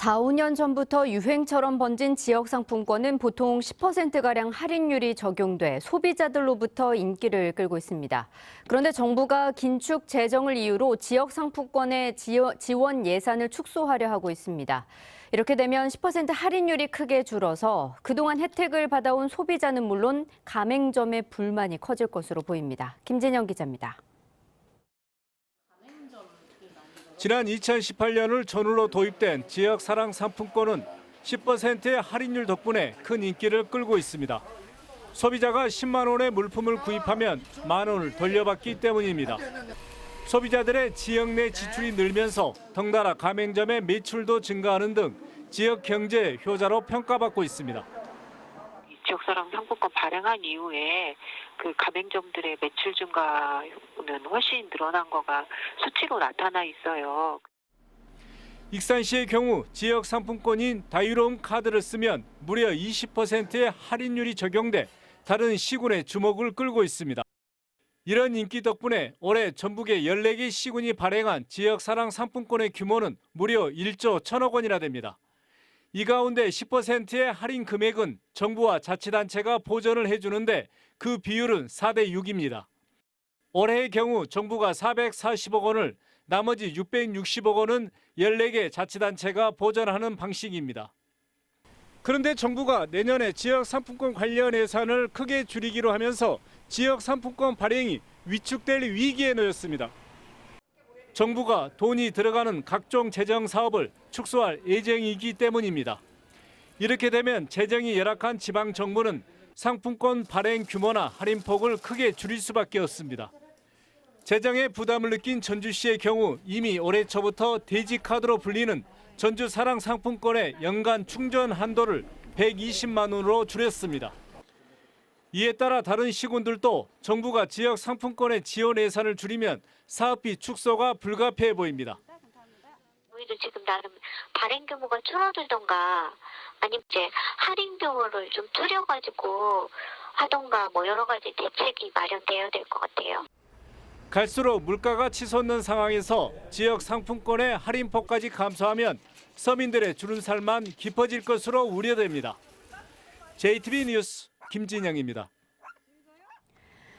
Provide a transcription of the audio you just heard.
4, 5년 전부터 유행처럼 번진 지역 상품권은 보통 10%가량 할인율이 적용돼 소비자들로부터 인기를 끌고 있습니다. 그런데 정부가 긴축 재정을 이유로 지역 상품권의 지원 예산을 축소하려 하고 있습니다. 이렇게 되면 10% 할인율이 크게 줄어서 그동안 혜택을 받아온 소비자는 물론 가맹점의 불만이 커질 것으로 보입니다. 김진영 기자입니다. 지난 2018년을 전후로 도입된 지역사랑 상품권은 10%의 할인율 덕분에 큰 인기를 끌고 있습니다. 소비자가 10만 원의 물품을 구입하면 만 원을 돌려받기 때문입니다. 소비자들의 지역 내 지출이 늘면서 덩달아 가맹점의 매출도 증가하는 등 지역 경제의 효자로 평가받고 있습니다. 지역사랑 상품권 발행한 이후에 그 가맹점들의 매출 증가는 훨씬 늘어난 거가 수치로 나타나 있어요. 익산시의 경우 지역 상품권인 다유로움 카드를 쓰면 무려 20%의 할인율이 적용돼 다른 시군의 주목을 끌고 있습니다. 이런 인기 덕분에 올해 전국의 14개 시군이 발행한 지역사랑 상품권의 규모는 무려 1조 1천억 원이나 됩니다. 이 가운데 10%의 할인 금액은 정부와 자치단체가 보전을 해주는데 그 비율은 4대 6입니다. 올해의 경우 정부가 440억 원을, 나머지 660억 원은 14개 자치단체가 보전하는 방식입니다. 그런데 정부가 내년에 지역상품권 관련 예산을 크게 줄이기로 하면서 지역상품권 발행이 위축될 위기에 놓였습니다. 정부가 돈이 들어가는 각종 재정 사업을 축소할 예정이기 때문입니다. 이렇게 되면 재정이 열악한 지방 정부는 상품권 발행 규모나 할인폭을 크게 줄일 수밖에 없습니다. 재정에 부담을 느낀 전주시의 경우 이미 올해 초부터 돼지카드로 불리는 전주사랑 상품권의 연간 충전 한도를 120만 원으로 줄였습니다. 이에 따라 다른 시군들도 정부가 지역 상품권의 지원 예산을 줄이면 사업비 축소가 불가피해 보입니다. 저희도 지금 나름 발행 규모가 줄어들던가 아니면 이제 할인 규모를 좀 줄여가지고 하던가 뭐 여러 가지 대책이 마련되어야 될 것 같아요. 갈수록 물가가 치솟는 상황에서 지역 상품권의 할인폭까지 감소하면 서민들의 주름살만 깊어질 것으로 우려됩니다. JTBC 뉴스 김진영입니다.